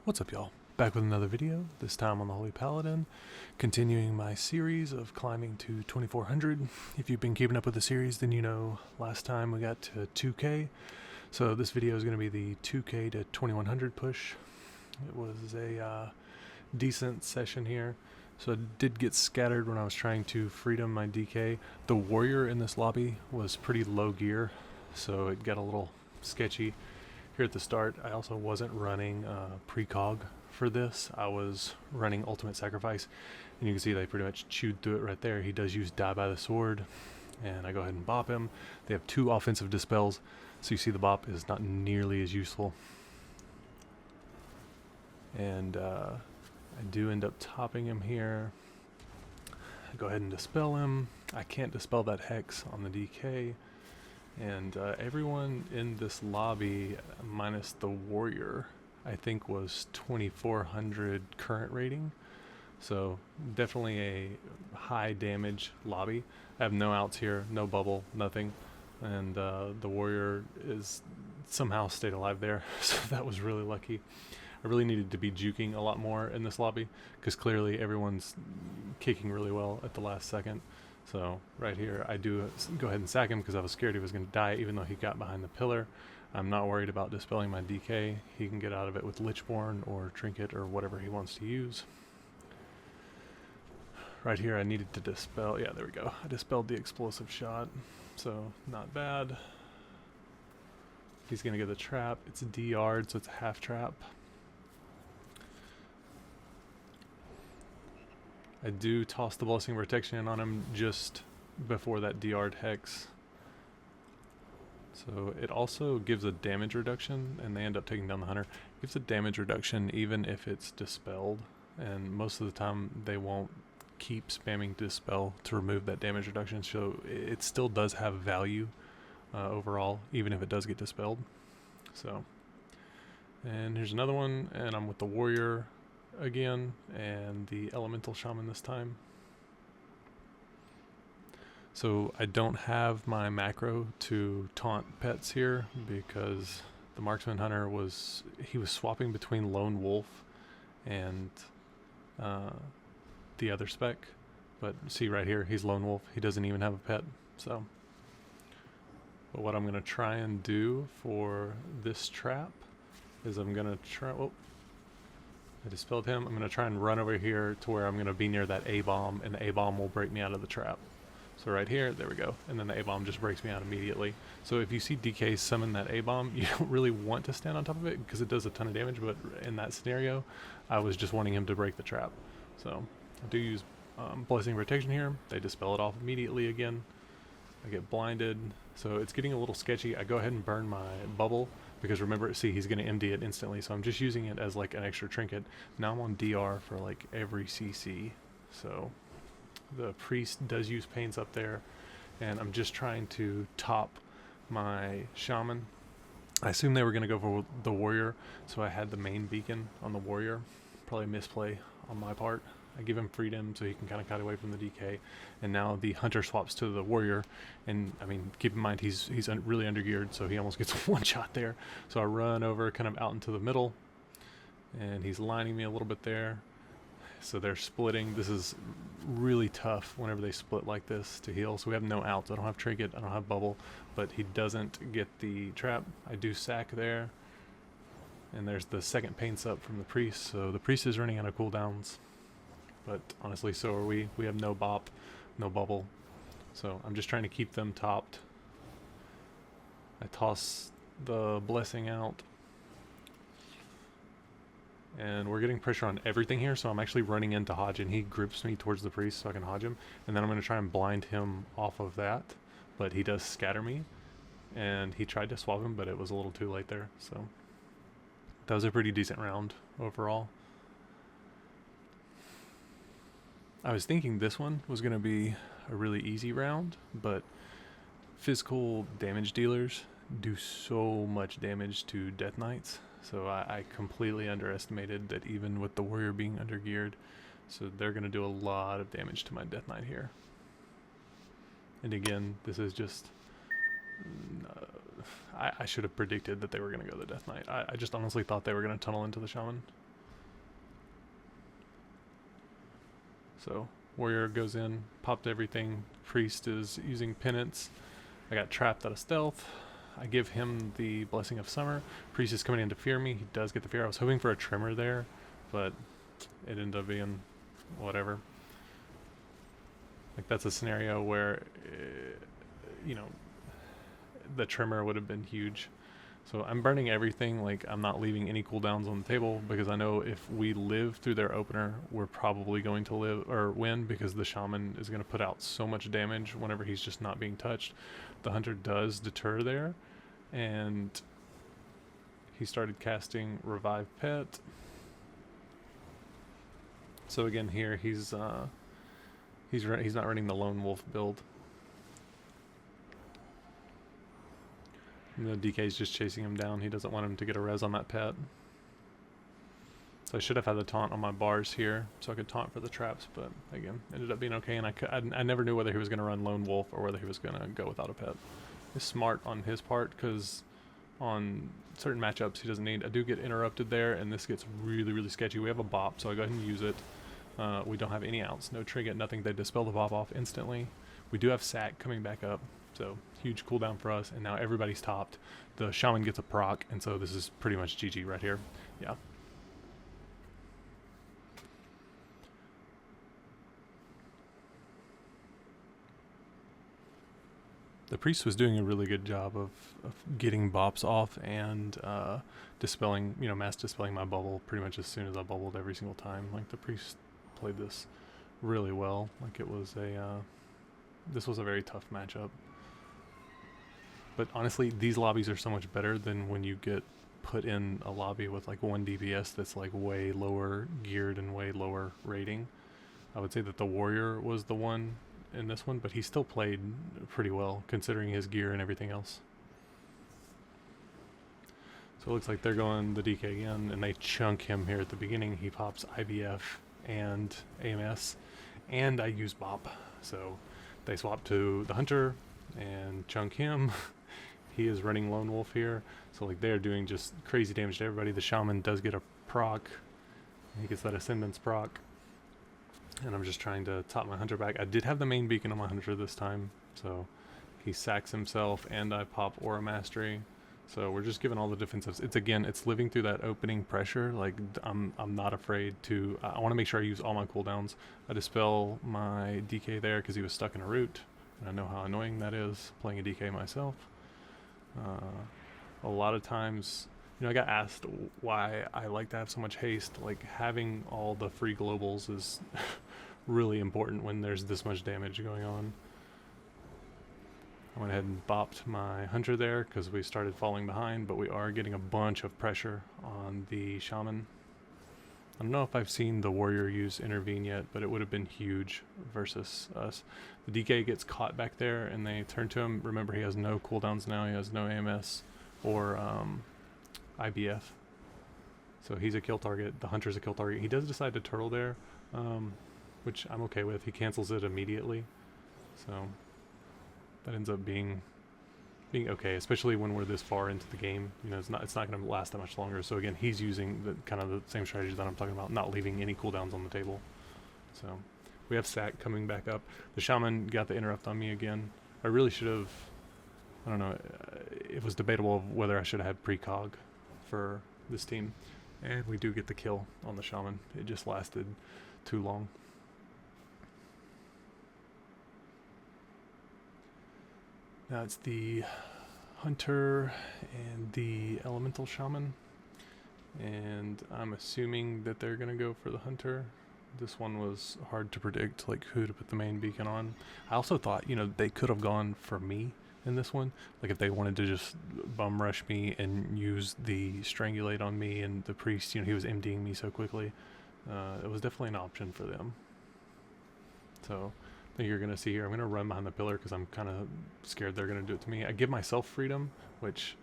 What's up, y'all? Back with another video, this time on the Holy Paladin, continuing my series of climbing to 2400. If you've been keeping up with the series, then you know last time we got to 2k, so this video is going to be the 2k to 2100 push. It was a decent session here, so I did get scattered when I was trying to freedom my DK. The warrior in this lobby was pretty low gear, so it got a little sketchy here at the start. I also wasn't running precog for this. I was running ultimate sacrifice, and you can see they pretty much chewed through it right there. He does use die by the sword, and I go ahead and bop him. They have 2 offensive dispels, so you see the bop is not nearly as useful. And I do end up topping him here. I go ahead and dispel him. I can't dispel that hex on the DK. And everyone in this lobby, minus the warrior, I think was 2400 current rating. So definitely a high damage lobby. I have no outs here, no bubble, nothing. And the warrior is somehow stayed alive there, so that was really lucky. I really needed to be juking a lot more in this lobby, because clearly everyone's kicking really well at the last second. So right here, I do go ahead and sack him because I was scared he was going to die, even though he got behind the pillar. I'm not worried about dispelling my DK. He can get out of it with Lichborn or Trinket or whatever he wants to use. Right here, I needed to dispel. Yeah, there we go. I dispelled the explosive shot, so not bad. He's going to get the trap. It's DR'd, so it's a half trap. I do toss the Blessing of Protection on him just before that DR'd hex. So it also gives a damage reduction, and they end up taking down the hunter. It gives a damage reduction even if it's dispelled, and most of the time they won't keep spamming dispel to remove that damage reduction, so it still does have value overall, even if it does get dispelled. So, and here's another one, and I'm with the warrior again, and the elemental shaman this time. So I don't have my macro to taunt pets here because the marksman hunter was swapping between lone wolf and the other spec, but see right here, he's lone wolf. He doesn't even have a pet. So but what I'm going to try and do for this trap is I'm going to try, I dispelled him. I'm going to try and run over here to where I'm going to be near that A-bomb, and the A-bomb will break me out of the trap. So right here, there we go. And then the A-bomb just breaks me out immediately. So if you see DK summon that A-bomb, you don't really want to stand on top of it because it does a ton of damage, but in that scenario, I was just wanting him to break the trap. So I do use Blessing of Protection here. They dispel it off immediately again. I get blinded, so it's getting a little sketchy. I go ahead and burn my bubble, because remember, see, he's going to MD it instantly, so I'm just using it as like an extra trinket. Now I'm on DR for like every CC, so the priest does use paints up there, and I'm just trying to top my shaman. I assume they were going to go for the warrior, so I had the main beacon on the warrior. Probably a misplay on my part. I give him freedom so he can kind of cut away from the DK, and now the hunter swaps to the warrior, and I mean, keep in mind he's really undergeared, so he almost gets one shot there. So I run over kind of out into the middle, and he's lining me a little bit there. So they're splitting. This is really tough whenever they split like this to heal. So we have no outs. I don't have trinket, I don't have bubble, but he doesn't get the trap. I do sack there, and there's the second paints up from the priest, so the priest is running out of cooldowns. But honestly, so are we. We have no bop, no bubble. So I'm just trying to keep them topped. I toss the blessing out. And we're getting pressure on everything here, so I'm actually running into Hodge, and he grips me towards the priest so I can Hodge him. And then I'm going to try and blind him off of that. But he does scatter me. And he tried to swap him, but it was a little too late there. So that was a pretty decent round overall. I was thinking this one was going to be a really easy round, but physical damage dealers do so much damage to Death Knights, so I completely underestimated that even with the warrior being undergeared, so they're going to do a lot of damage to my Death Knight here. And again, this is just I should have predicted that they were going to go the Death Knight. I just honestly thought they were going to tunnel into the Shaman. So warrior goes in, popped everything. Priest is using penance. I got trapped out of stealth. I give him the Blessing of Summer. Priest is coming in to fear me. He does get the fear. I was hoping for a Tremor there, but it ended up being whatever. Like, that's a scenario where, you know, the Tremor would have been huge. So I'm burning everything. Like, I'm not leaving any cooldowns on the table because I know if we live through their opener, we're probably going to live or win, because the shaman is going to put out so much damage whenever he's just not being touched. The hunter does deter there, and he started casting Revive Pet. So again, here he's not running the lone wolf build. And the DK's just chasing him down. He doesn't want him to get a res on that pet. So I should have had the taunt on my bars here, so I could taunt for the traps, but again, ended up being okay, and I never knew whether he was going to run lone wolf or whether he was going to go without a pet. It's smart on his part, because on certain matchups he doesn't need. I do get interrupted there, and this gets really, really sketchy. We have a bop, so I go ahead and use it. We don't have any outs, no trinket, nothing. They dispel the bop off instantly. We do have sack coming back up, so huge cooldown for us, and now everybody's topped. The shaman gets a proc, and so this is pretty much GG right here. Yeah. The priest was doing a really good job of getting bops off and dispelling, mass dispelling my bubble pretty much as soon as I bubbled every single time. Like, the priest played this really well. Like, it was this was a very tough matchup. But honestly, these lobbies are so much better than when you get put in a lobby with like 1 DPS that's like way lower geared and way lower rating. I would say that the warrior was the one in this one, but he still played pretty well considering his gear and everything else. So it looks like they're going the DK again, and they chunk him here at the beginning. He pops IBF and AMS, and I use Bop. So they swap to the hunter and chunk him. He is running lone wolf here, so like they're doing just crazy damage to everybody. The shaman does get a proc. He gets that ascendance proc. And I'm just trying to top my hunter back. I did have the main beacon on my hunter this time, so he sacks himself, and I pop Aura Mastery. So we're just giving all the defensives. It's living through that opening pressure. Like, I'm not afraid to. I want to make sure I use all my cooldowns. I dispel my DK there because he was stuck in a root, and I know how annoying that is playing a DK myself. A lot of times, I got asked why I like to have so much haste. Like, having all the free globals is really important when there's this much damage going on. I went ahead and bopped my hunter there because we started falling behind, but we are getting a bunch of pressure on the shaman. I don't know if I've seen the warrior use intervene yet, but it would have been huge versus us. The DK gets caught back there, and they turn to him. Remember, he has no cooldowns now. He has no AMS or IBF. So he's a kill target. The hunter's a kill target. He does decide to turtle there, which I'm okay with. He cancels it immediately. So that ends up being okay, especially when we're this far into the game. It's not going to last that much longer. So again, he's using the kind of the same strategy that I'm talking about, not leaving any cooldowns on the table. So we have sack coming back up. The shaman got the interrupt on me again. I really should have, I don't know, it was debatable of whether I should have had precog for this team, and we do get the kill on the shaman. It just lasted too long. Now it's the hunter and the elemental shaman, and I'm assuming that they're gonna go for the hunter. This one was hard to predict, like who to put the main beacon on. I also thought, they could have gone for me in this one. Like, if they wanted to just bum rush me and use the strangulate on me, and the priest, he was MDing me so quickly. It was definitely an option for them. So I think you're going to see here, I'm going to run behind the pillar because I'm kind of scared they're going to do it to me. I give myself freedom, which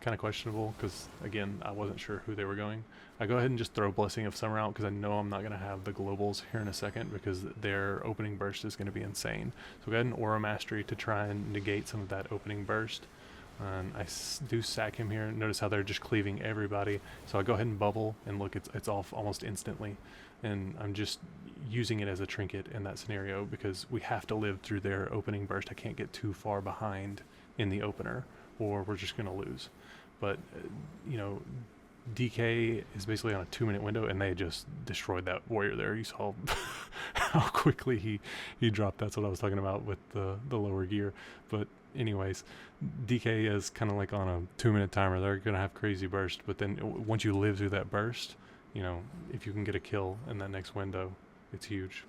kind of questionable because, again, I wasn't sure who they were going. I go ahead and just throw Blessing of Summer out because I know I'm not going to have the globals here in a second because their opening burst is going to be insane. So go ahead and Aura Mastery to try and negate some of that opening burst. And I do sack him here. Notice how they're just cleaving everybody. So I go ahead and bubble, and look, it's off almost instantly. And I'm just using it as a trinket in that scenario because we have to live through their opening burst. I can't get too far behind in the opener, or we're just going to lose. But, you know, DK is basically on a 2-minute window, and they just destroyed that warrior there. You saw how quickly he dropped. That's what I was talking about with the lower gear. But anyways, DK is kind of like on a 2-minute timer. They're going to have crazy burst, but then once you live through that burst, you know, if you can get a kill in that next window, it's huge.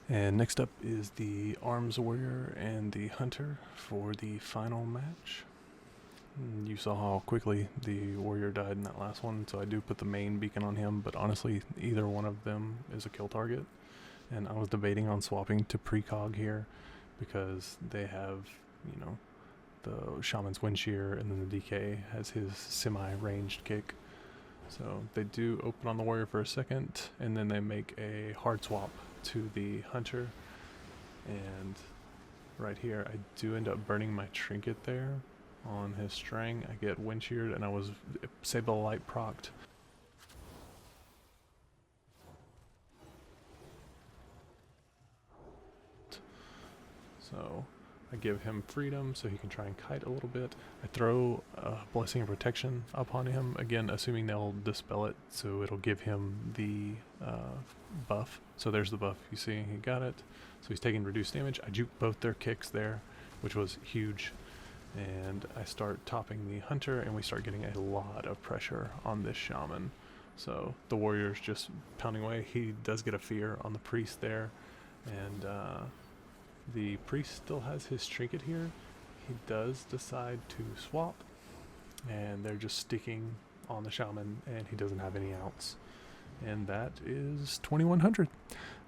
And next up is the arms warrior and the hunter for the final match. You saw how quickly the warrior died in that last one, so I do put the main beacon on him, but honestly, either one of them is a kill target. And I was debating on swapping to precog here because they have, you know, the shaman's wind shear, and then the DK has his semi-ranged kick. So they do open on the warrior for a second, and then they make a hard swap to the hunter. And right here, I do end up burning my trinket there on his string. I get wind sheared, and I was Save the Light procced. So I give him freedom so he can try and kite a little bit. I throw a Blessing of Protection upon him, again assuming they'll dispel it, so it'll give him the buff. So there's the buff, you see, he got it. So he's taking reduced damage. I juke both their kicks there, which was huge. And I start topping the hunter, and we start getting a lot of pressure on this shaman. So the warrior's just pounding away. He does get a fear on the priest there, and the priest still has his trinket here. He does decide to swap, and they're just sticking on the shaman, and he doesn't have any outs. And that is 2100.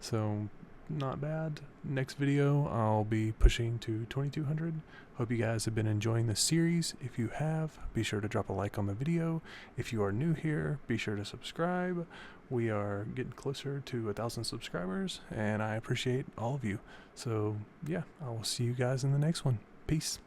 So not bad. Next video I'll be pushing to 2200. Hope you guys have been enjoying this series. If you have, be sure to drop a like on the video. If you are new here, be sure to subscribe. We are getting closer to 1,000 subscribers, and I appreciate all of you. So yeah, I will see you guys in the next one. Peace.